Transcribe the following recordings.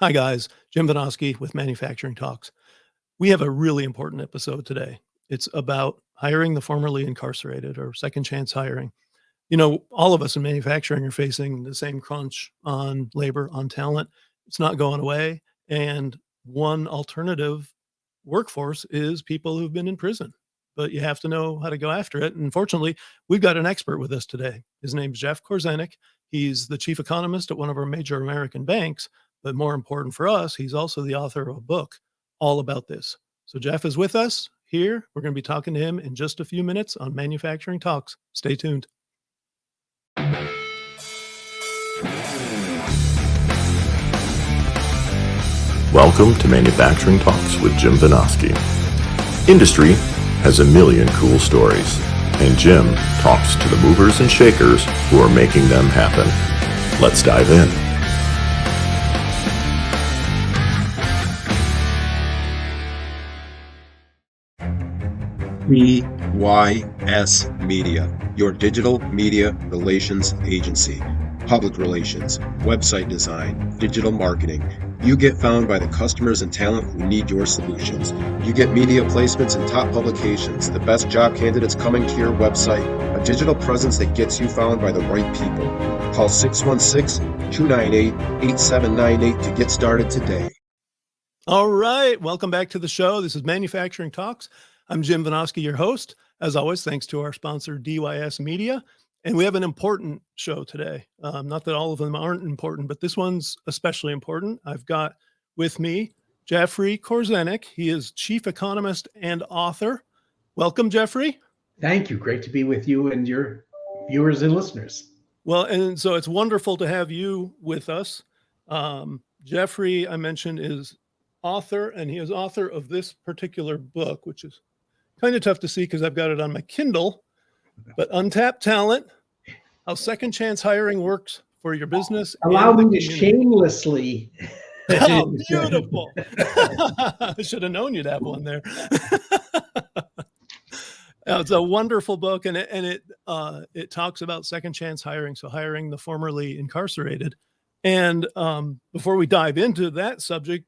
Hi, guys. Jim Vinosky with Manufacturing Talks. We have a really important episode today. It's about hiring the formerly incarcerated or second chance hiring. You know, all of us in manufacturing are facing the same crunch on labor, on talent. It's not going away. And one alternative workforce is people who've been in prison, but you have to know how to go after it. And fortunately, we've got an expert with us today. His name's Jeff Korzenik. He's the chief economist at one of our major American banks. But more important for us, he's also the author of a book all about this. So Jeff is with us here. We're going to be talking to him in just a few minutes on Manufacturing Talks. Stay tuned. Welcome to Manufacturing Talks with Jim Vinosky. Industry has a million cool stories, and Jim talks to the movers and shakers who are making them happen. Let's dive in. PYS Media, your digital media relations agency. Public relations, website design, digital marketing. You get found by the customers and talent who need your solutions. You get media placements in top publications, the best job candidates coming to your website, a digital presence that gets you found by the right people. Call 616-298-8798 to get started today. All right. Welcome back to the show. This is Manufacturing Talks. I'm Jim Vinosky, your host. As always, thanks to our sponsor, DYS Media. And we have an important show today. Not that all of them aren't important, but this one's especially important. I've got with me Jeffrey Korzenik. He is chief economist and author. Welcome, Jeffrey. Thank you. Great to be with you and your viewers and listeners. Well, and so it's wonderful to have you with us. Jeffrey, I mentioned, is author, and he is author of this particular book, which is kind of tough to see because I've got it on my Kindle. But Untapped Talent, how second chance hiring works for your business. Allow me to shamelessly. Oh, beautiful. I should have known you'd have one there. It's a wonderful book, and it talks about second chance hiring, so hiring the formerly incarcerated. And before we dive into that subject,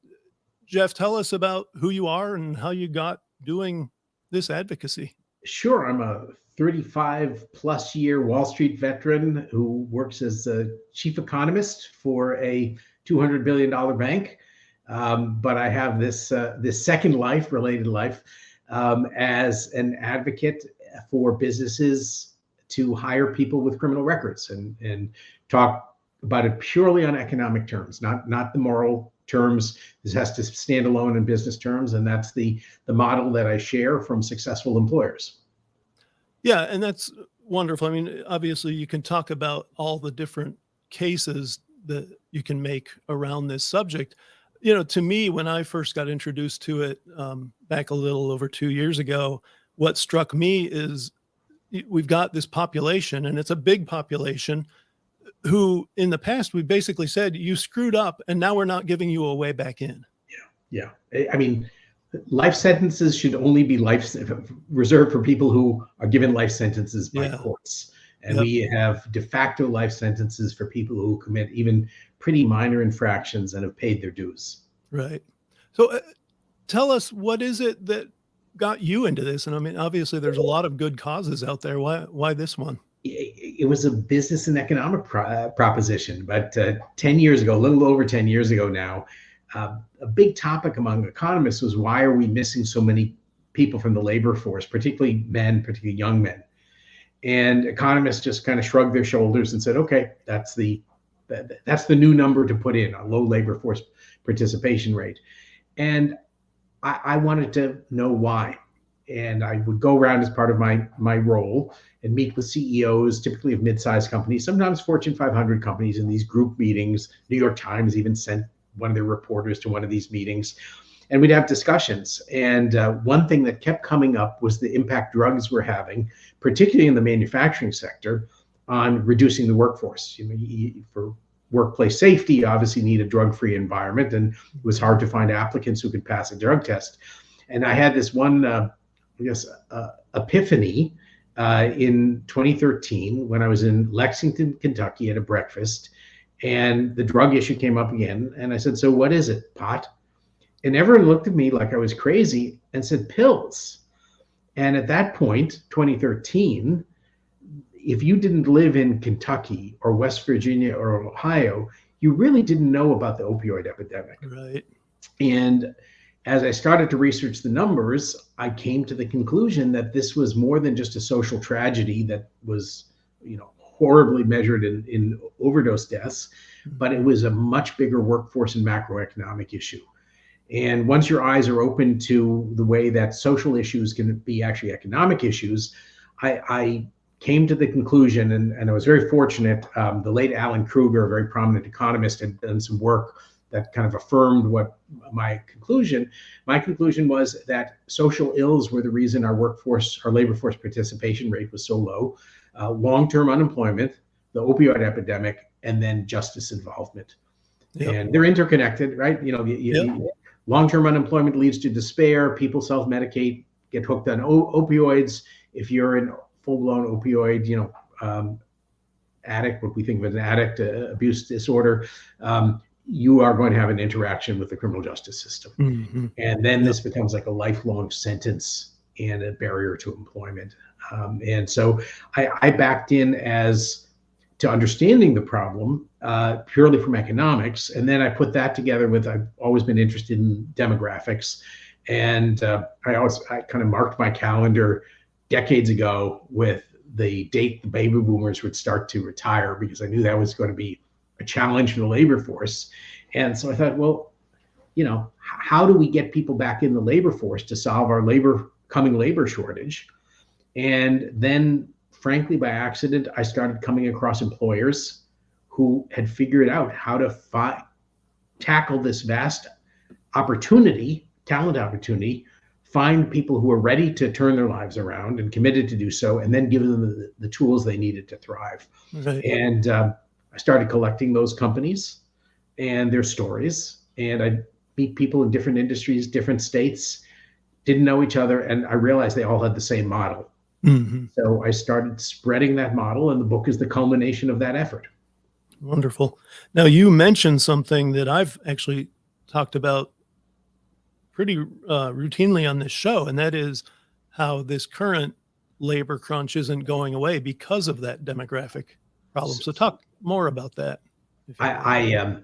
Jeff, tell us about who you are and how you got doing this advocacy. Sure. I'm a 35 plus year Wall Street veteran who works as a chief economist for a $200 billion bank. But I have this second life, related life, as an advocate for businesses to hire people with criminal records and talk about it purely on economic terms, not the moral terms. This has to stand alone in business terms. And that's the model that I share from successful employers. Yeah, and that's wonderful. I mean, obviously, you can talk about all the different cases that you can make around this subject. You know, to me, when I first got introduced to it back a little over 2 years ago, what struck me is we've got this population, and it's a big population, who in the past we basically said, you screwed up, and now we're not giving you a way back in. Yeah. I mean, life sentences should only be reserved for people who are given life sentences by courts. And we have de facto life sentences for people who commit even pretty minor infractions and have paid their dues. Right. So tell us, what is it that got you into this? And I mean, obviously there's a lot of good causes out there. Why this one? It was a business and economic proposition, but 10 years ago, a little over 10 years ago now, a big topic among economists was, why are we missing so many people from the labor force, particularly men, particularly young men? And economists just kind of shrugged their shoulders and said, okay, that's the new number to put in, a low labor force participation rate. And I wanted to know why. And I would go around as part of my role and meet with CEOs, typically of mid-sized companies, sometimes Fortune 500 companies, in these group meetings. New York Times even sent one of their reporters to one of these meetings, and we'd have discussions. And one thing that kept coming up was the impact drugs were having, particularly in the manufacturing sector, on reducing the workforce. You know, for workplace safety, you obviously need a drug-free environment, and it was hard to find applicants who could pass a drug test. And I had this one, epiphany in 2013 when I was in Lexington, Kentucky at a breakfast. And the drug issue came up again. And I said, so what is it, pot? And everyone looked at me like I was crazy and said, pills. And at that point, 2013, if you didn't live in Kentucky or West Virginia or Ohio, you really didn't know about the opioid epidemic. Right. And as I started to research the numbers, I came to the conclusion that this was more than just a social tragedy that was, horribly measured in overdose deaths, but it was a much bigger workforce and macroeconomic issue. And once your eyes are open to the way that social issues can be actually economic issues, I came to the conclusion, and I was very fortunate, the late Alan Kruger, a very prominent economist, had done some work that kind of affirmed what my conclusion was, that social ills were the reason our labor force participation rate was so low, long-term unemployment, the opioid epidemic, and then justice involvement. Yep. And they're interconnected, right? Long-term unemployment leads to despair. People self-medicate, get hooked on opioids. If you're in full-blown opioid, addict, what we think of as an addict, abuse disorder, you are going to have an interaction with the criminal justice system. Mm-hmm. And then this becomes like a lifelong sentence and a barrier to employment. And so I backed in as to understanding the problem purely from economics. And then I put that together with, I've always been interested in demographics. And I kind of marked my calendar decades ago with the date the baby boomers would start to retire, because I knew that was going to be a challenge for the labor force. And so I thought, well, how do we get people back in the labor force to solve our coming labor shortage? And then, frankly, by accident, I started coming across employers who had figured out how to tackle this vast talent opportunity, find people who are ready to turn their lives around and committed to do so, and then give them the tools they needed to thrive. Right. And I started collecting those companies and their stories, and I meet people in different industries, different states, didn't know each other, and I realized they all had the same model. Mm-hmm. So I started spreading that model, and the book is the culmination of that effort. Wonderful. Now, you mentioned something that I've actually talked about pretty routinely on this show, and that is how this current labor crunch isn't going away because of that demographic problem. So talk more about that. I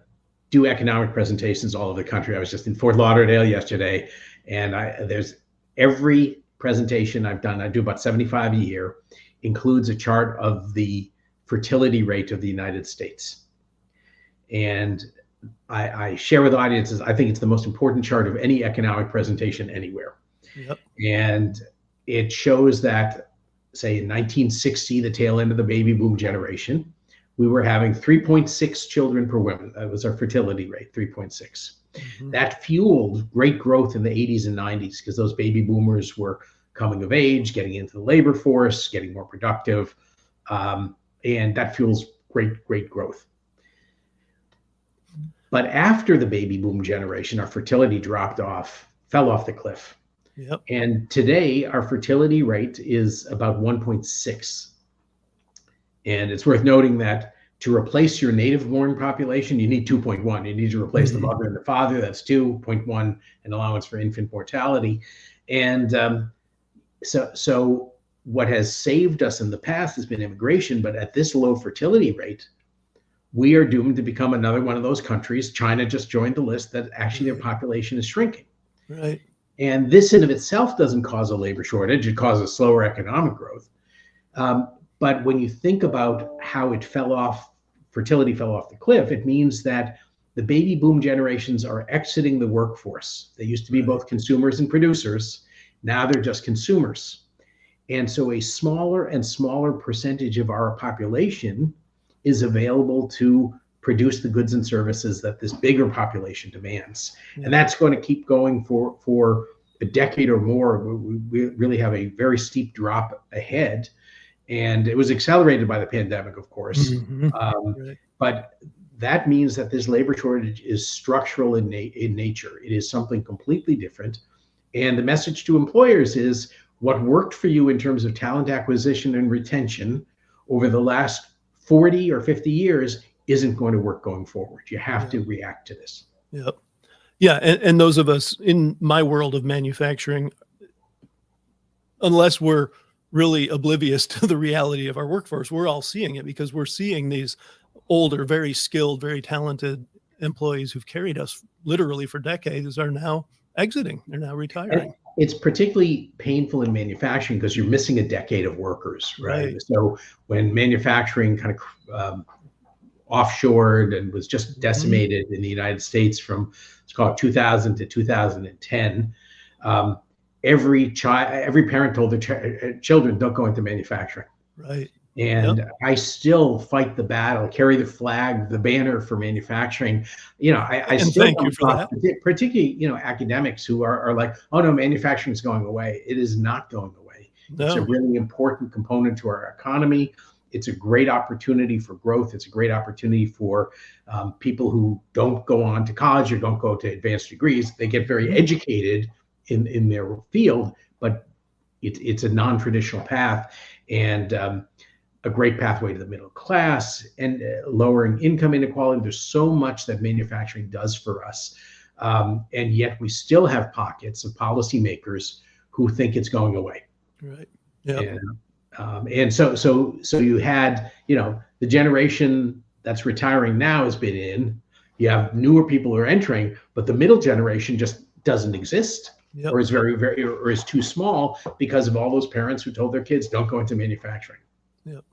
do economic presentations all over the country. I was just in Fort Lauderdale yesterday, and there's every presentation I've done, I do about 75 a year, includes a chart of the fertility rate of the United States. And I share with audiences, I think it's the most important chart of any economic presentation anywhere. Yep. And it shows that, say, in 1960, the tail end of the baby boom generation, we were having 3.6 children per woman. That was our fertility rate, 3.6. Mm-hmm. That fueled great growth in the 80s and 90s, because those baby boomers were coming of age, getting into the labor force, getting more productive, and that fuels great growth. But after the baby boom generation, our fertility fell off the cliff. Yep. And today, our fertility rate is about 1.6. And it's worth noting that to replace your native-born population, you need 2.1. You need to replace mm-hmm. the mother and the father. That's 2.1, an allowance for infant mortality. And so what has saved us in the past has been immigration. But at this low fertility rate, we are doomed to become another one of those countries. China just joined the list that actually their population is shrinking. Right. And this in of itself doesn't cause a labor shortage. It causes slower economic growth. But when you think about how fertility fell off the cliff, it means that the baby boom generations are exiting the workforce. They used to be both consumers and producers. Now they're just consumers. And so a smaller and smaller percentage of our population is available to produce the goods and services that this bigger population demands. Yeah. And that's going to keep going for a decade or more. We really have a very steep drop ahead. And it was accelerated by the pandemic, of course. Mm-hmm. Right. But that means that this labor shortage is structural in nature. It is something completely different. And the message to employers is, what worked for you in terms of talent acquisition and retention over the last 40 or 50 years isn't going to work going forward. You have Yeah. to react to this. Yep. Yeah. And those of us in my world of manufacturing, unless we're really oblivious to the reality of our workforce, we're all seeing it because we're seeing these older, very skilled, very talented employees who've carried us literally for decades are now exiting. They're now retiring. And it's particularly painful in manufacturing because you're missing a decade of workers, right? Right. So when manufacturing kind of offshored and was just decimated in the United States from, let's call it 2000 to 2010, every parent told their children, don't go into manufacturing. Right. And Yep. I still fight the battle, carry the flag, the banner for manufacturing. I And still thank come you for across, that. particularly, academics who are like, oh no, manufacturing is going away. It is not going away. It's a No. really important component to our economy. It's a great opportunity for growth. It's a great opportunity for people who don't go on to college or don't go to advanced degrees. They get very educated in their field, but it's a non-traditional path, and a great pathway to the middle class and lowering income inequality. There's so much that manufacturing does for us. And yet we still have pockets of policymakers who think it's going away. Right. Yep. And so you had, the generation that's retiring now has been in. You have newer people who are entering, but the middle generation just doesn't exist. Yep. Or is very, very, or is too small because of all those parents who told their kids, don't go into manufacturing. Yep.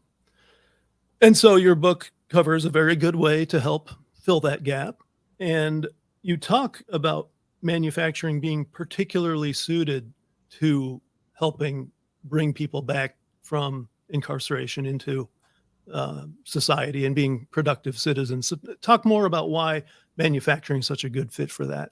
And so your book covers a very good way to help fill that gap. And you talk about manufacturing being particularly suited to helping bring people back from incarceration into society and being productive citizens. So talk more about why manufacturing is such a good fit for that.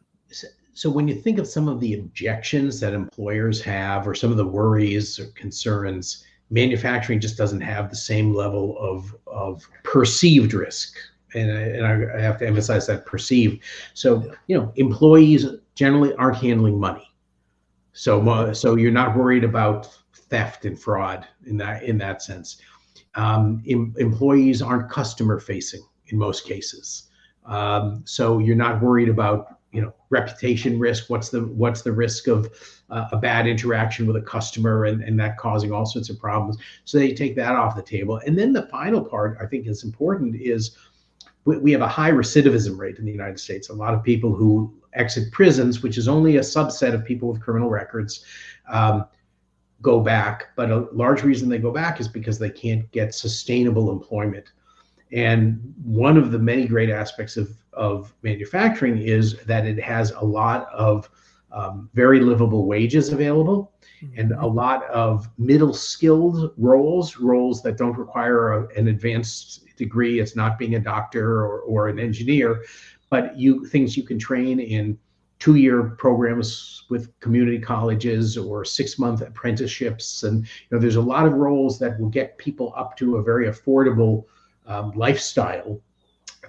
So when you think of some of the objections that employers have, or some of the worries or concerns, manufacturing just doesn't have the same level of perceived risk. And I have to emphasize that perceived. So, employees generally aren't handling money. So you're not worried about theft and fraud in that sense. Employees aren't customer facing in most cases. So you're not worried about reputation risk. What's the risk of a bad interaction with a customer and that causing all sorts of problems? So they take that off the table. And then the final part I think is important is we have a high recidivism rate in the United States. A lot of people who exit prisons, which is only a subset of people with criminal records, go back. But a large reason they go back is because they can't get sustainable employment. And one of the many great aspects of manufacturing is that it has a lot of very livable wages available, and a lot of middle skilled roles that don't require an advanced degree. It's not being a doctor or an engineer, but things you can train in 2-year programs with community colleges or 6-month apprenticeships. And there's a lot of roles that will get people up to a very affordable lifestyle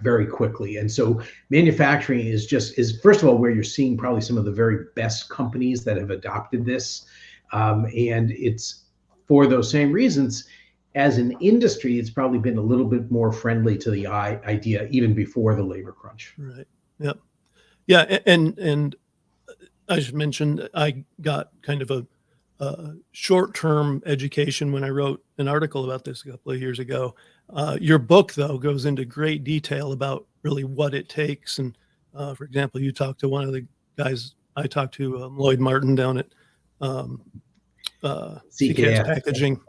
very quickly. And so manufacturing is first of all where you're seeing probably some of the very best companies that have adopted this. And it's for those same reasons. As an industry, it's probably been a little bit more friendly to the idea even before the labor crunch. Right. Yep. Yeah. And I should mention, I got kind of a short-term education when I wrote an article about this a couple of years ago. Your book, though, goes into great detail about really what it takes. And for example, you talked to one of the guys I talked to, Lloyd Martin, down at CKS Packaging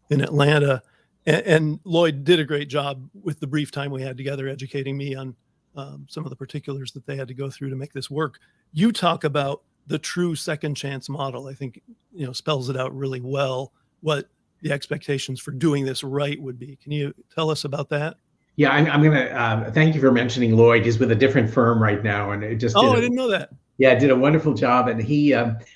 in Atlanta. And Lloyd did a great job with the brief time we had together, educating me on some of the particulars that they had to go through to make this work. You talk about the true second chance model. I think, spells it out really well, what the expectations for doing this right would be. Can you tell us about that? Yeah, I'm going to thank you for mentioning Lloyd. He's with a different firm right now, and it just I didn't know that. Yeah, did a wonderful job. And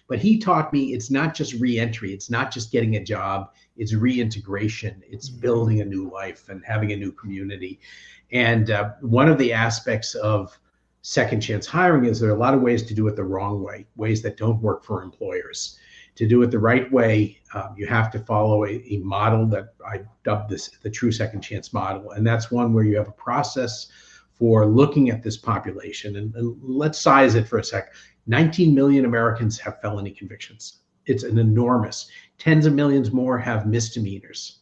but he taught me it's not just reentry. It's not just getting a job. It's reintegration. It's building a new life and having a new community. And one of the aspects of second chance hiring is there are a lot of ways to do it the wrong way, ways that don't work for employers. to do it the right way, you have to follow a model that I dubbed this the true second chance model. And that's one where you have a process for looking at this population. And let's size it for a sec. 19 million Americans have felony convictions. It's an enormous. Tens of millions more have misdemeanors.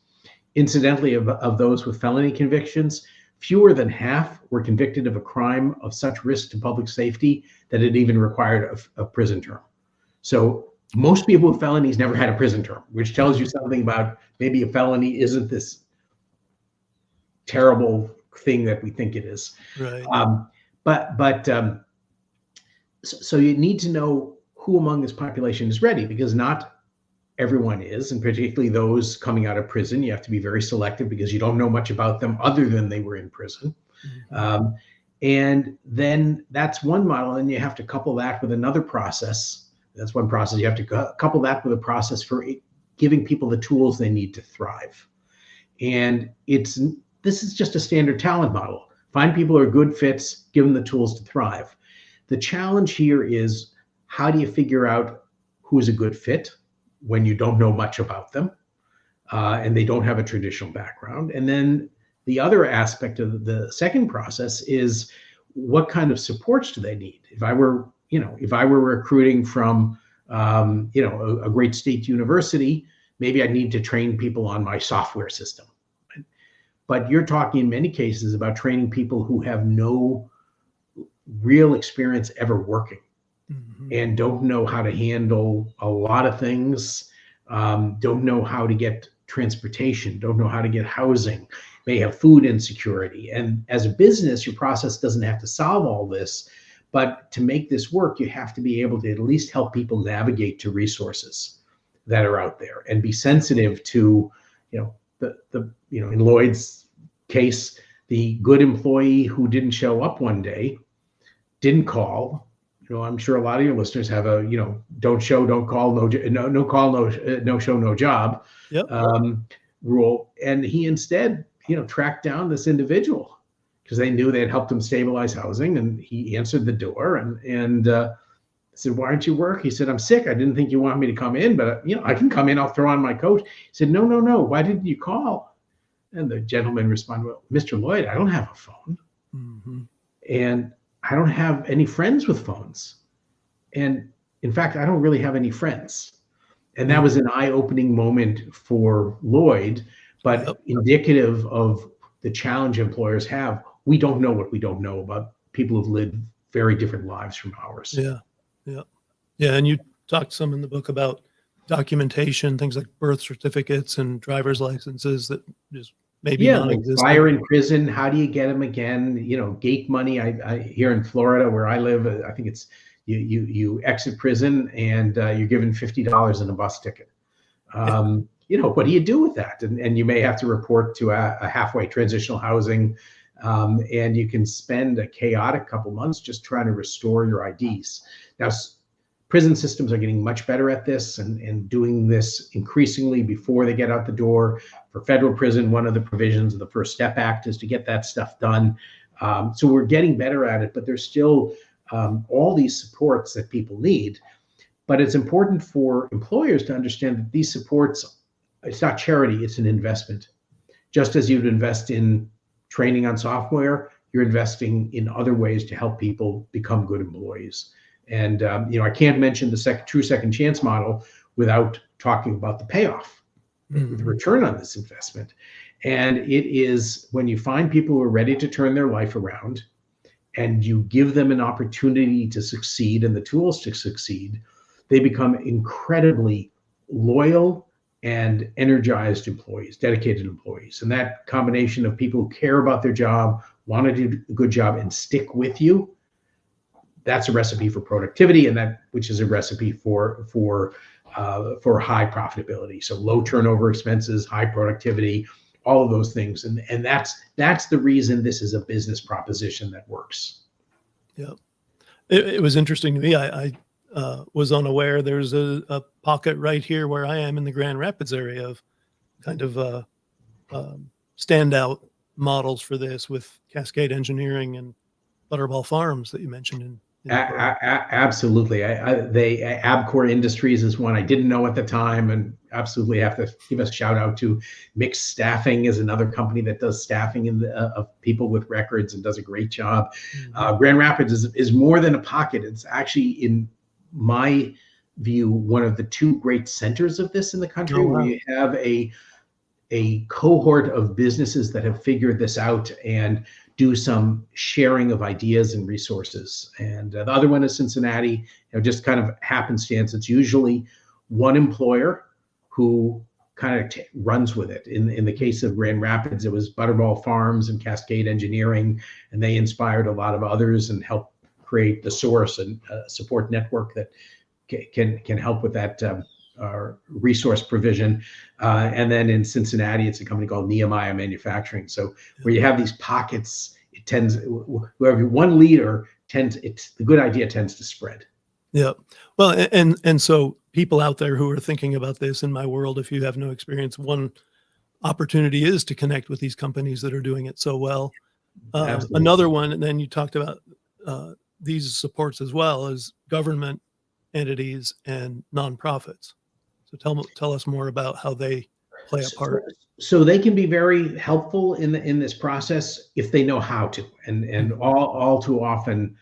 Incidentally, of those with felony convictions, fewer than half were convicted of a crime of such risk to public safety that it even required a prison term. So most people with felonies never had a prison term, which tells you something about maybe a felony isn't this terrible thing that we think it is. Right. So you need to know who among this population is ready, because not everyone is, and particularly those coming out of prison. You have to be very selective because you don't know much about them other than they were in prison. Mm-hmm. And then that's one model, and you have to couple that with another process. That's one process. You have to couple that with a process for giving people the tools they need to thrive. And this is just a standard talent model. Find people who are good fits, give them the tools to thrive. The challenge here is, how do you figure out who is a good fit when you don't know much about them and they don't have a traditional background? And then the other aspect of the second process is, what kind of supports do they need? If I were recruiting from, a great state university, maybe I need to train people on my software system. But you're talking in many cases about training people who have no real experience ever working, mm-hmm. and don't know how to handle a lot of things, don't know how to get transportation, don't know how to get housing, may have food insecurity. And as a business, your process doesn't have to solve all this, but to make this work, you have to be able to at least help people navigate to resources that are out there and be sensitive to, in Lloyd's case, the good employee who didn't show up one day, didn't call. I'm sure a lot of your listeners have a, don't show, don't call, no call, no show, no job. Yep. Rule. And he instead, tracked down this individual because they knew they had helped him stabilize housing, and he answered the door and said, "Why aren't you work?" He said, "I'm sick. I didn't think you wanted me to come in, but I can come in. I'll throw on my coat." He said, No. Why didn't you call?" And the gentleman responded, "Well, Mr. Lloyd, I don't have a phone. Mm-hmm. And I don't have any friends with phones. And in fact, I don't really have any friends." And that was an eye-opening moment for Lloyd, but indicative of the challenge employers have. We don't know what we don't know about people who've lived very different lives from ours. Yeah. And you talked some in the book about documentation, things like birth certificates and driver's licenses that just maybe non-existent. Fire in prison, how do you get them again? Gate money. I here in Florida where I live, I think it's you exit prison and you're given $50 in a bus ticket. What do you do with that? And you may have to report to a halfway transitional housing, and you can spend a chaotic couple months just trying to restore your IDs. Now, prison systems are getting much better at this and doing this increasingly before they get out the door. For federal prison, one of the provisions of the First Step Act is to get that stuff done. So we're getting better at it, but there's still all these supports that people need. But it's important for employers to understand that these supports, it's not charity, it's an investment. Just as you'd invest in training on software, you're investing in other ways to help people become good employees. And I can't mention the true second chance model without talking about the payoff, mm-hmm. the return on this investment. And it is when you find people who are ready to turn their life around and you give them an opportunity to succeed and the tools to succeed, they become incredibly loyal and energized employees, dedicated employees. And that combination of people who care about their job, want to do a good job, and stick with you, that's a recipe for productivity, and which is a recipe for high profitability. So low turnover expenses, high productivity, all of those things. And that's the reason this is a business proposition that works. Yeah. It was interesting to me. I was unaware there's a pocket right here where I am in the Grand Rapids area of kind of standout models for this, with Cascade Engineering and Butterball Farms that you mentioned A- Absolutely. Abcor Industries is one I didn't know at the time, and absolutely have to give a shout out to Mixed Staffing is another company that does staffing of people with records and does a great job. Grand Rapids is more than a pocket. It's actually, in my view, one of the two great centers of this in the country, Oh, where wow. you have a cohort of businesses that have figured this out and do some sharing of ideas and resources. And the other one is Cincinnati. Just kind of happenstance. It's usually one employer who kind of runs with it. In the case of Grand Rapids, it was Butterball Farms and Cascade Engineering, and they inspired a lot of others and helped create the Source and support network that can help with that resource provision. And then in Cincinnati, it's a company called Nehemiah Manufacturing. So where you have these pockets, it tends, wherever one leader the good idea tends to spread. Yeah. Well, and so people out there who are thinking about this, in my world, if you have no experience, one opportunity is to connect with these companies that are doing it so well. Absolutely. Another one, and then you talked about these supports as well as government entities and nonprofits. So tell us more about how they play a part. So they can be very helpful in this process if they know how to, and all too often,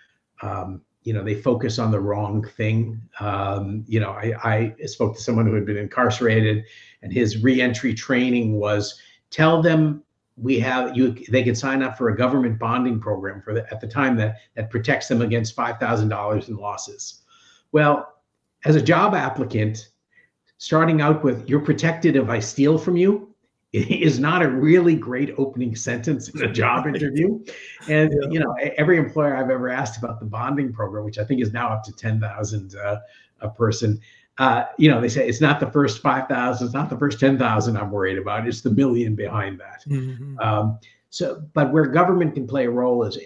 they focus on the wrong thing. I spoke to someone who had been incarcerated, and his reentry training was, tell them they can sign up for a government bonding program at the time that protects them against $5,000 in losses. Well, as a job applicant, starting out with, you're protected if I steal from you, is not a really great opening sentence in a job interview. And every employer I've ever asked about the bonding program, which I think is now up to 10,000 a person, they say it's not the first 5,000, it's not the first 10,000 I'm worried about, it's the million behind that. But where government can play a role is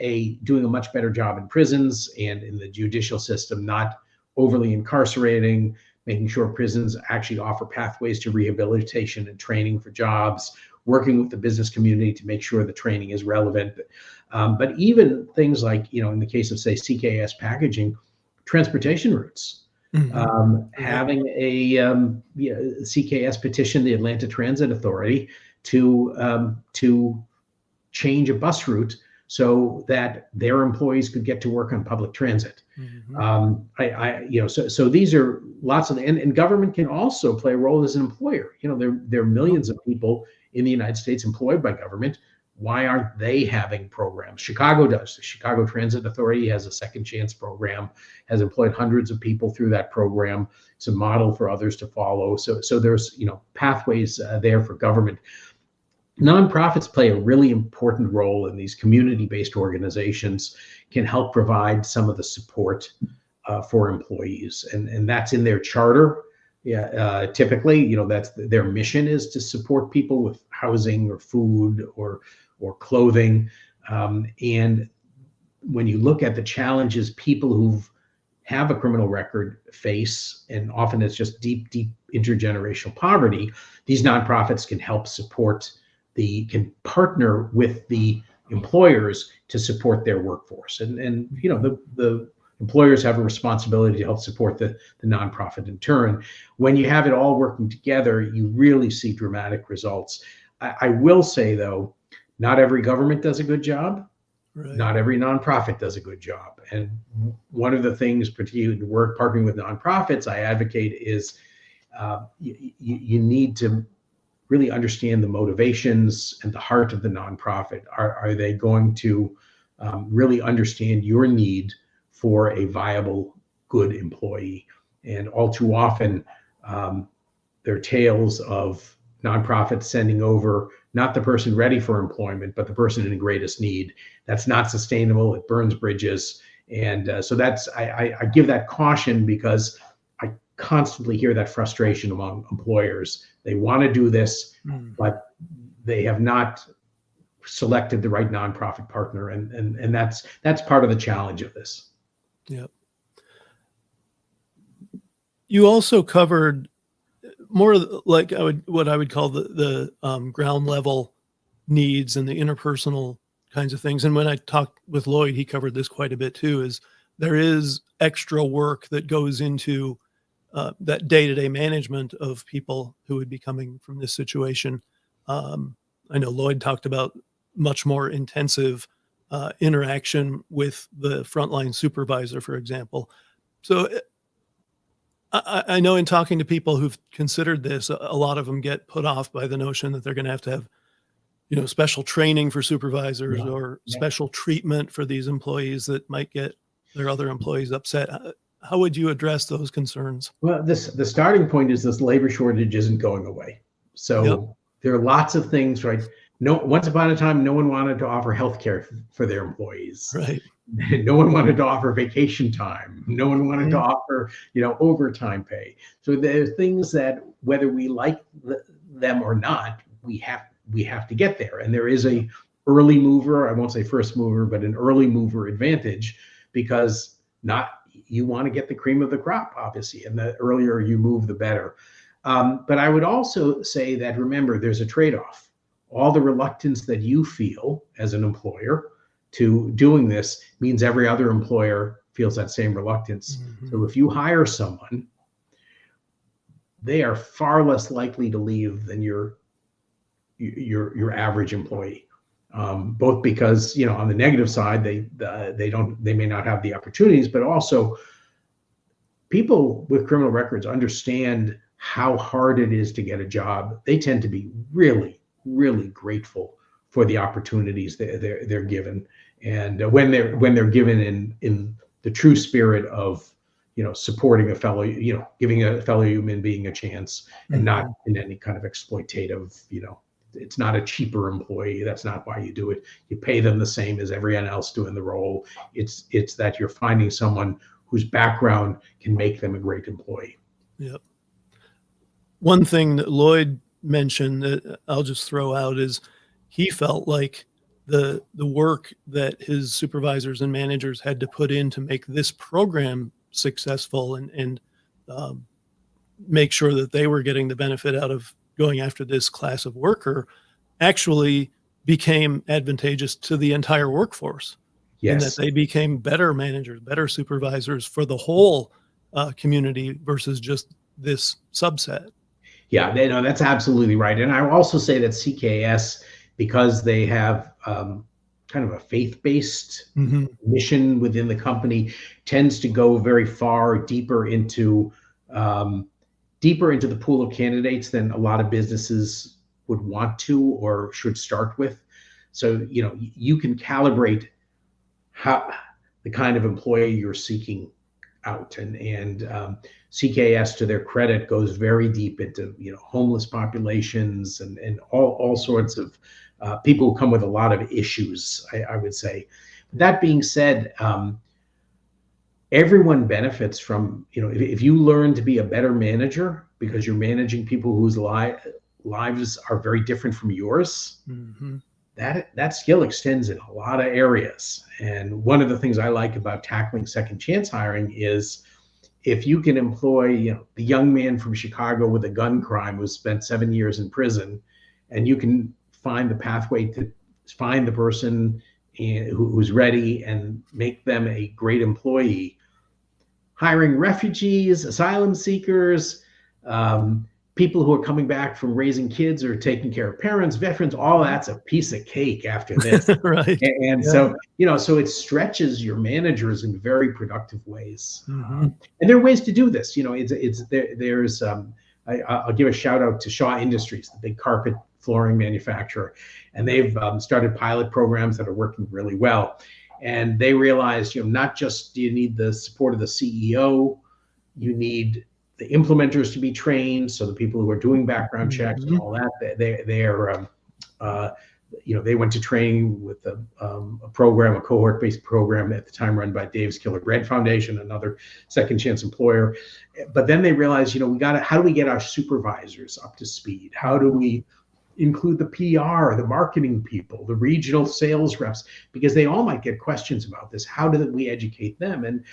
doing a much better job in prisons and in the judicial system, not overly incarcerating, making sure prisons actually offer pathways to rehabilitation and training for jobs, working with the business community to make sure the training is relevant. But even things like, in the case of, say, CKS packaging, transportation routes. Having a CKS petition the Atlanta Transit Authority to change a bus route so that their employees could get to work on public transit. So these are lots of, and government can also play a role as an employer. There are millions of people in the United States employed by government. Why aren't they having programs? Chicago does. The Chicago Transit Authority has a second chance program, has employed hundreds of people through that program. It's a model for others to follow. So there's, pathways there for government. Nonprofits play a really important role in these community-based organizations, can help provide some of the support for employees, and that's in their charter. Typically, that's their mission, is to support people with housing or food or clothing. And when you look at the challenges people who have a criminal record face, and often it's just deep intergenerational poverty, these nonprofits can help support can partner with the employers to support their workforce. And the employers have a responsibility to help support the nonprofit in turn. When you have it all working together, you really see dramatic results. I will say, though, not every government does a good job. Right. Not every nonprofit does a good job. And one of the things, particularly in work partnering with nonprofits, I advocate is you need to really understand the motivations and the heart of the nonprofit. Are they going to really understand your need for a viable, good employee? And all too often, there are tales of nonprofits sending over not the person ready for employment, but the person in the greatest need. That's not sustainable. It burns bridges. And so I give that caution, because I constantly hear that frustration among employers. They want to do this, but they have not selected the right nonprofit partner, and that's part of the challenge of this. Yeah. You also covered more like what I would call the ground level needs and the interpersonal kinds of things. And when I talked with Lloyd, he covered this quite a bit too, is there is extra work that goes into that day-to-day management of people who would be coming from this situation. I know Lloyd talked about much more intensive interaction with the frontline supervisor, for example. So I know in talking to people who've considered this, a lot of them get put off by the notion that they're going to have, special training for supervisors Yeah. or Yeah. special treatment for these employees that might get their other employees upset. How would you address those concerns? Well, the starting point is this labor shortage isn't going away. So Yep. there are lots of things, right? No, once upon a time, no one wanted to offer health care for their employees. Right. No one wanted to offer vacation time. No one wanted to Mhm. offer, overtime pay. So there are things that, whether we like them or not, we have to get there. And there is a early mover, I won't say first mover, but an early mover advantage, because you want to get the cream of the crop, obviously, and the earlier you move, the better. But I would also say that, remember, there's a trade-off. All the reluctance that you feel as an employer to doing this means every other employer feels that same reluctance. Mhm. So if you hire someone, they are far less likely to leave than your average employee. Both because, on the negative side, they may not have the opportunities, but also people with criminal records understand how hard it is to get a job. They tend to be really, really grateful for the opportunities they're given, and when they're given in the true spirit of supporting a fellow, giving a fellow human being a chance, and not in any kind of exploitative, it's not a cheaper employee. That's not why you do it. You pay them the same as everyone else doing the role. It's that you're finding someone whose background can make them a great employee. Yep. One thing that Lloyd mentioned that I'll just throw out is he felt like the work that his supervisors and managers had to put in to make this program successful and make sure that they were getting the benefit out of going after this class of worker actually became advantageous to the entire workforce. In that Yes. they became better managers, better supervisors for the whole community versus just this subset. Yeah, that's absolutely right. And I will also say that CKS, because they have kind of a faith-based Mhm. mission within the company, tends to go very far deeper into the pool of candidates than a lot of businesses would want to or should start with. So you can calibrate how the kind of employee you're seeking out, and CKS, to their credit, goes very deep into homeless populations and all sorts of people who come with a lot of issues, I would say. That being said, everyone benefits from, if you learn to be a better manager because you're managing people whose lives are very different from yours. Mhm. That skill extends in a lot of areas. And one of the things I like about tackling second chance hiring is, if you can employ, the young man from Chicago with a gun crime who spent 7 years in prison, and you can find the pathway to find the person who's ready and make them a great employee. Hiring refugees, asylum seekers, people who are coming back from raising kids or taking care of parents, veterans, all that's a piece of cake after this. Right. And Yeah. so it stretches your managers in very productive ways. Mhm. And there are ways to do this. There's I'll give a shout out to Shaw Industries, the big carpet flooring manufacturer, and they've started pilot programs that are working really well. And they realized, not just do you need the support of the CEO, you need the implementers to be trained. So the people who are doing background checks and all that, they went to training with a cohort-based program at the time run by Dave's Killer Bread Foundation, another second chance employer. But then they realized, how do we get our supervisors up to speed? How do we include the PR, the marketing people, the regional sales reps, because they all might get questions about this. How do we educate them? And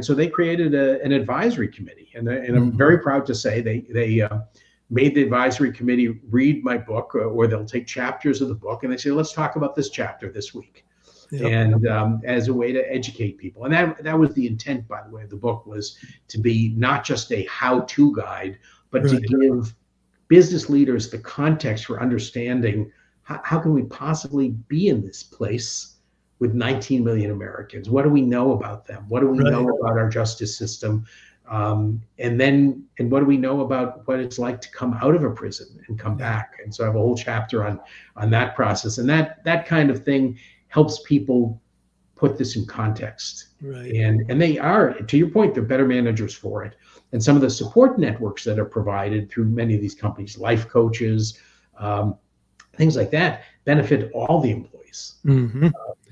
so they created an advisory committee, and I'm very proud to say they made the advisory committee read my book, or they'll take chapters of the book, and they say, let's talk about this chapter this week. Yep. and as a way to educate people. And that was the intent, by the way, of the book, was to be not just a how-to guide, but to Right. give business leaders the context for understanding how can we possibly be in this place with 19 million Americans? What do we know about them? What do we know about our justice system? And what do we know about what it's like to come out of a prison and come back? And so I have a whole chapter on that process, and that kind of thing helps people put this in context. Right. And they are, to your point, they're better managers for it. And some of the support networks that are provided through many of these companies, life coaches, things like that, benefit all the employees,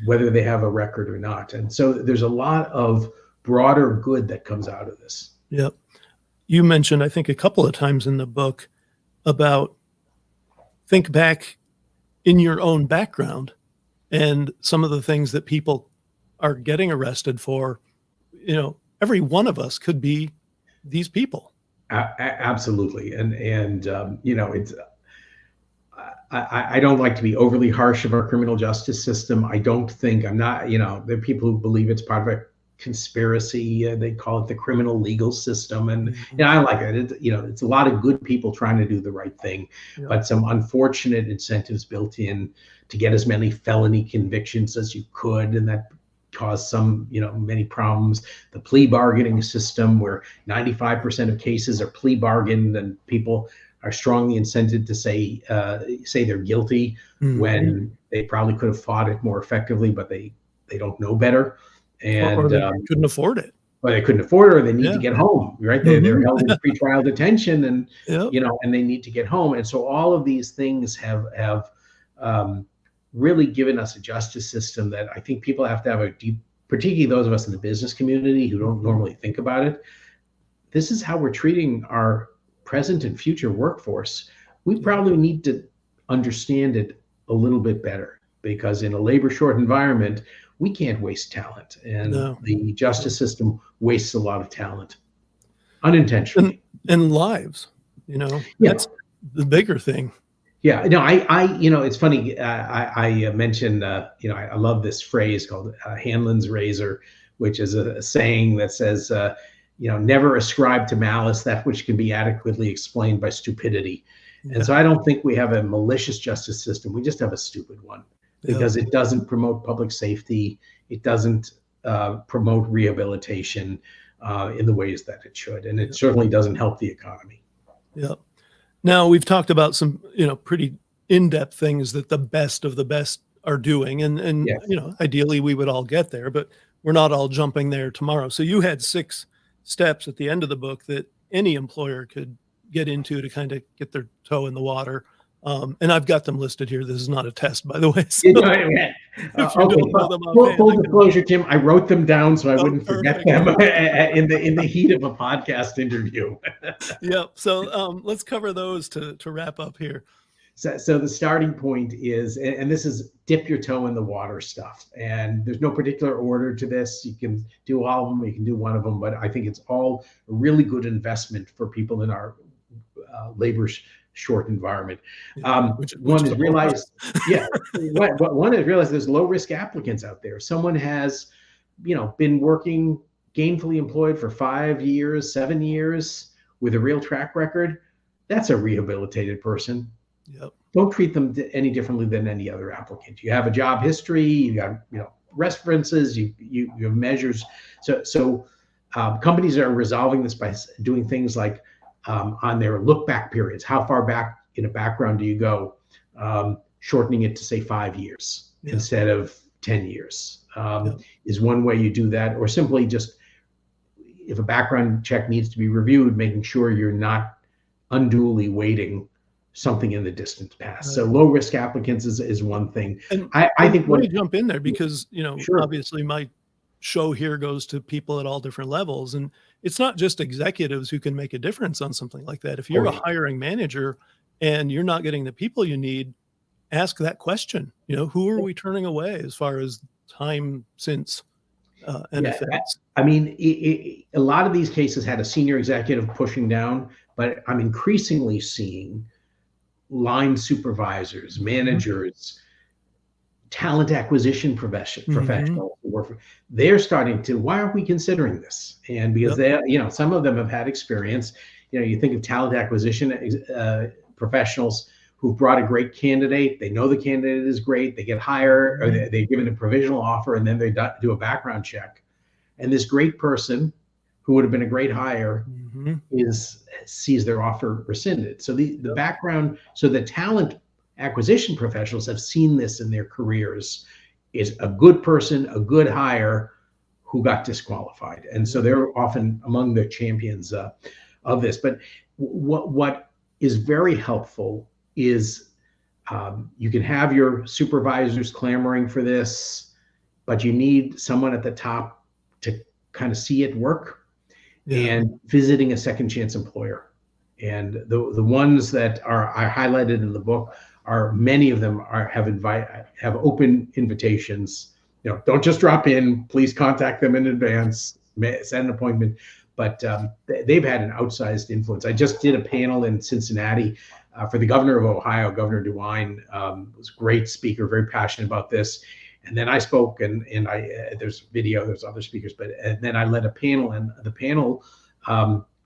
whether they have a record or not. And so there's a lot of broader good that comes out of this. Yep. You mentioned, I think, a couple of times in the book about think back in your own background and some of the things that people are getting arrested for. You know, every one of us could be these people. Absolutely. And you know, it's, I don't like to be overly harsh of our criminal justice system. I'm not, you know, there are people who believe it's part of a conspiracy. They call it the criminal legal system. And I like it. You know, it's a lot of good people trying to do the right thing, but some unfortunate incentives built in to get as many felony convictions as you could. And that caused some, you know, many problems. The plea bargaining system, where 95% of cases are plea bargained and people are strongly incented to say they're guilty when they probably could have fought it more effectively, but they don't know better. And or they couldn't afford it. Or they couldn't afford it, or they need to get home, right? They're held in pretrial detention, and you know, and they need to get home. And so all of these things have really given us a justice system that I think people have to have a deep, particularly those of us in the business community who don't normally think about it. This is how we're treating our present and future workforce. We probably need to understand it a little bit better, because in a labor short environment, we can't waste talent, and the justice system wastes a lot of talent unintentionally. And lives, you know, that's the bigger thing. Yeah, no, I you know, it's funny. I mentioned, you know, I love this phrase called Hanlon's razor, which is a saying that says, you know, never ascribe to malice that which can be adequately explained by stupidity. And so I don't think we have a malicious justice system. We just have a stupid one, because it doesn't promote public safety. It doesn't promote rehabilitation in the ways that it should. And it certainly doesn't help the economy. Yeah. Now, we've talked about some, you know, pretty in-depth things that the best of the best are doing. And you know, ideally we would all get there, but we're not all jumping there tomorrow. So you had 6 steps at the end of the book that any employer could get into to kind of get their toe in the water. And I've got them listed here. This is not a test, by the way. So full disclosure, Tim, I wrote them down so I wouldn't forget them in the heat of a podcast interview. So let's cover those to wrap up here. So the starting point is, and this is dip your toe in the water stuff. And there's no particular order to this. You can do all of them, you can do one of them, but I think it's all a really good investment for people in our labor short environment. One is realize, one is realize there's low risk applicants out there. Someone has, you know, been working gainfully employed for 5 years, 7 years with a real track record. That's a rehabilitated person. Don't treat them any differently than any other applicant. You have a job history, you got, you know, references, you have measures. So companies are resolving this by doing things like on their look back periods. How far back in a background do you go? Shortening it to say 5 years instead of 10 years is one way you do that. Or simply just, if a background check needs to be reviewed, making sure you're not unduly waiting something in the distant past. So low risk applicants is one thing. And I think let me jump in there, because, you know, obviously my show here goes to people at all different levels, and it's not just executives who can make a difference on something like that. If you're a hiring manager and you're not getting the people you need, ask that question. You know, who are we turning away as far as time since an offense? I mean, a lot of these cases had a senior executive pushing down, but I'm increasingly seeing line supervisors, managers talent acquisition Mhm. professionals who work they're starting to, why aren't we considering this? And because Yep. they, some of them have had experience. You think of talent acquisition professionals who've brought a great candidate. They know the candidate is great. They get hired, or Mhm. they're given a provisional offer, and then they do a background check. And this great person who would have been a great hire Mhm. sees their offer rescinded. So the Yep. background, so the talent acquisition professionals have seen this in their careers, is a good person, a good hire who got disqualified. And so Yep. they're often among the champions of this. But what is very helpful is you can have your supervisors clamoring for this, but you need someone at the top to kind of see it work, Yeah. and visiting a second chance employer. And the ones that are highlighted in the book are, many of them have open invitations. Don't just drop in. Please contact them in advance. Set an appointment. But they've had an outsized influence. I just did a panel in Cincinnati for the governor of Ohio, Governor DeWine. Was a great speaker, very passionate about this. And then I spoke, and there's video, there's other speakers, and then I led a panel, and the panel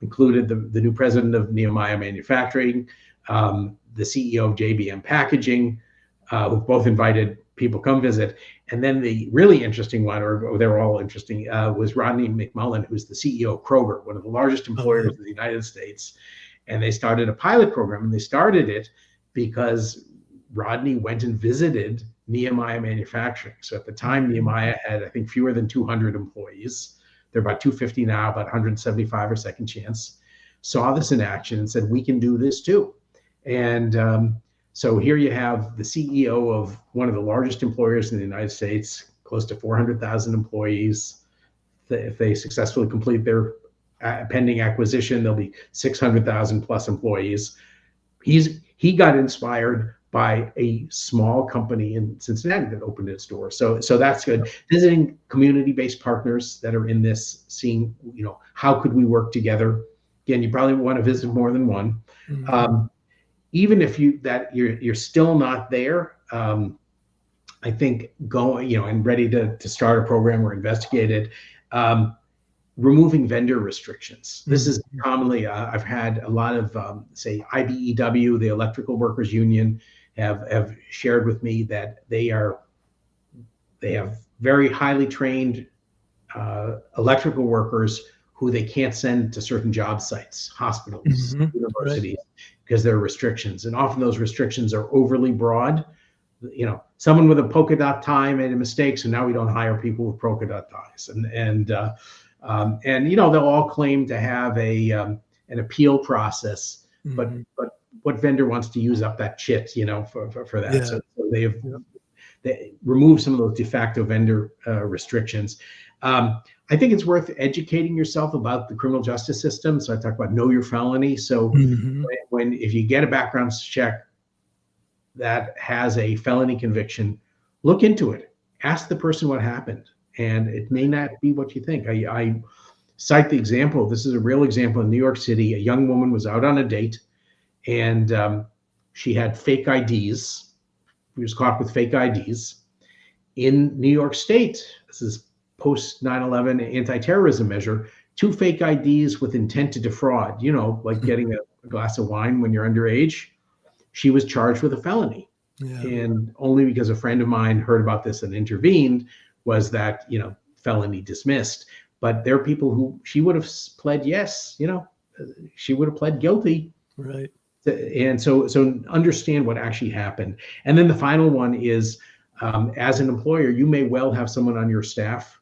included the new president of Nehemiah Manufacturing, the CEO of JBM Packaging, who both invited people come visit. And then the really interesting one, or they were all interesting, was Rodney McMullen, who's the CEO of Kroger, one of the largest Oh, yeah. employers in the United States. And they started a pilot program, and they started it because Rodney went and visited Nehemiah Manufacturing. So at the time, Nehemiah had, I think, fewer than 200 employees. They're about 250 now, about 175 are second chance. Saw this in action and said, we can do this too. And so here you have the CEO of one of the largest employers in the United States, close to 400,000 employees. If they successfully complete their pending acquisition, there'll be 600,000 plus employees. He got inspired by a small company in Cincinnati that opened its doors. So that's good. Visiting community-based partners that are in this, seeing, how could we work together? Again, you probably want to visit more than one. Mhm. Even if you're still not there, I think going, and ready to start a program or investigate it. Removing vendor restrictions. This is Mhm. commonly, I've had a lot of, say, IBEW, the Electrical Workers Union, have shared with me that they have very highly trained electrical workers who they can't send to certain job sites, hospitals, Mhm. Right. universities, because there are restrictions. And often those restrictions are overly broad. Someone with a polka dot tie made a mistake, so now we don't hire people with polka dot ties. And they'll all claim to have an appeal process, but Mhm. what vendor wants to use up that chit, for that? Yeah. So Yep. they remove some of those de facto vendor restrictions. I think it's worth educating yourself about the criminal justice system. So I talk about know your felony. So Mhm. if you get a background check that has a felony conviction, look into it. Ask the person what happened, and it may not be what you think. I cite the example. This is a real example in New York City. A young woman was out on a date, and she had fake IDs. She was caught with fake IDs in New York State. This is post 9/11 anti-terrorism measure. 2 fake IDs with intent to defraud. Like getting a glass of wine when you're underage. She was charged with a felony. Yeah. And only because a friend of mine heard about this and intervened was that, felony dismissed. But there are people who she would have pled yes, she would have pled guilty. Right. And so understand what actually happened. And then the final one is, as an employer, you may well have someone on your staff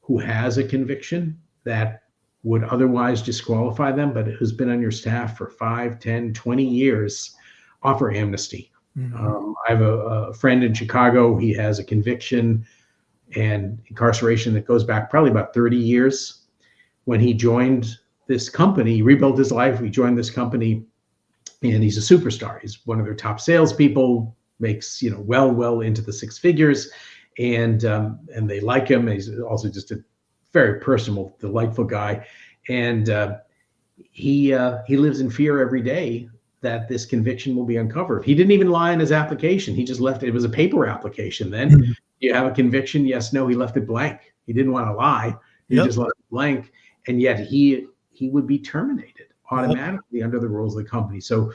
who has a conviction that would otherwise disqualify them, but who's been on your staff for 5, 10, 20 years. Offer amnesty. Mhm. I have a friend in Chicago. He has a conviction and incarceration that goes back probably about 30 years. When he joined this company, he rebuilt his life. He joined this company, and he's a superstar. He's one of their top salespeople, makes well into the 6 figures, and they like him. He's also just a very personable, delightful guy, and he lives in fear every day that this conviction will be uncovered. He didn't even lie in his application. He just left it. It was a paper application. Then Mhm. you have a conviction. Yes, no, he left it blank. He didn't want to lie. He just left it blank. And yet he would be terminated automatically under the rules of the company. So,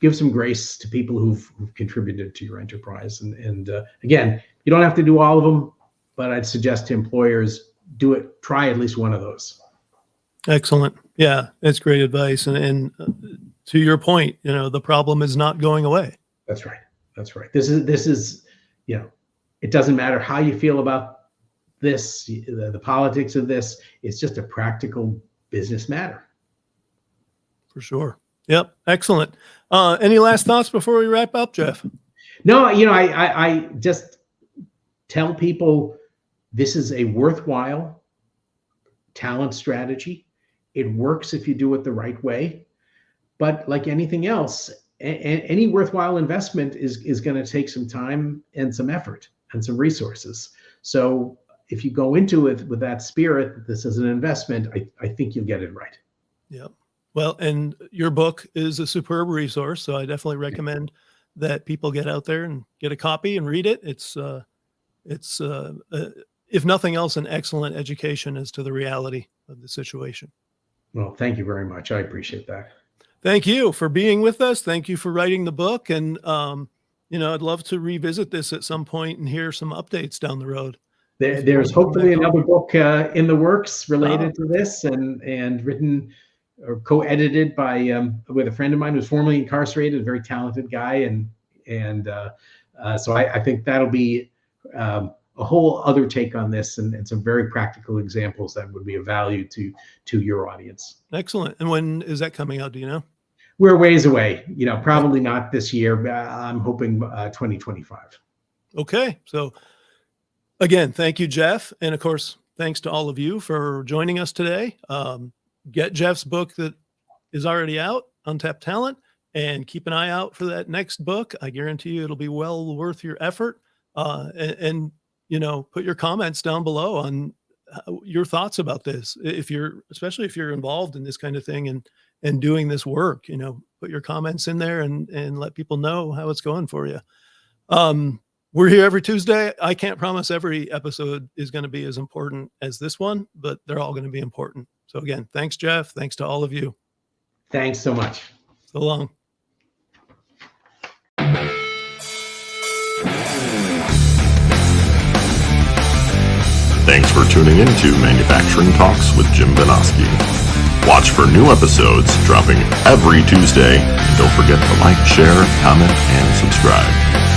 give some grace to people who've contributed to your enterprise. And again, you don't have to do all of them, but I'd suggest to employers, try at least one of those. Excellent. Yeah, that's great advice. And to your point, the problem is not going away. That's right. That's right. This is, it doesn't matter how you feel about this, the politics of this. It's just a practical business matter. For sure. Yep. Excellent. Any last thoughts before we wrap up, Jeff? No, I just tell people this is a worthwhile talent strategy. It works if you do it the right way. But like anything else, any worthwhile investment is going to take some time and some effort and some resources. So if you go into it with that spirit, that this is an investment, I think you'll get it right. Yep. Well, and your book is a superb resource, so I definitely recommend that people get out there and get a copy and read it. It's if nothing else, an excellent education as to the reality of the situation. Well, thank you very much. I appreciate that. Thank you for being with us. Thank you for writing the book. And, I'd love to revisit this at some point and hear some updates down the road. There's hopefully another book in the works related to this and written or co-edited by with a friend of mine who's formerly incarcerated, a very talented guy. So I think that'll be a whole other take on this and some very practical examples that would be of value to your audience. Excellent. And when is that coming out? Do you know? We're ways away, probably not this year. I'm hoping 2025. Okay. So again, thank you, Jeff. And of course, thanks to all of you for joining us today. Get Jeff's book that is already out, Untapped Talent, and keep an eye out for that next book. I guarantee you it'll be well worth your effort. And put your comments down below on your thoughts about this. Especially if you're involved in this kind of thing and doing this work, put your comments in there and let people know how it's going for you. We're here every Tuesday. I can't promise every episode is going to be as important as this one, but they're all going to be important. So again, thanks, Jeff. Thanks to all of you. Thanks so much. So long. Thanks for tuning in to Manufacturing Talks with Jim Benoski. Watch for new episodes dropping every Tuesday. And don't forget to like, share, comment, and subscribe.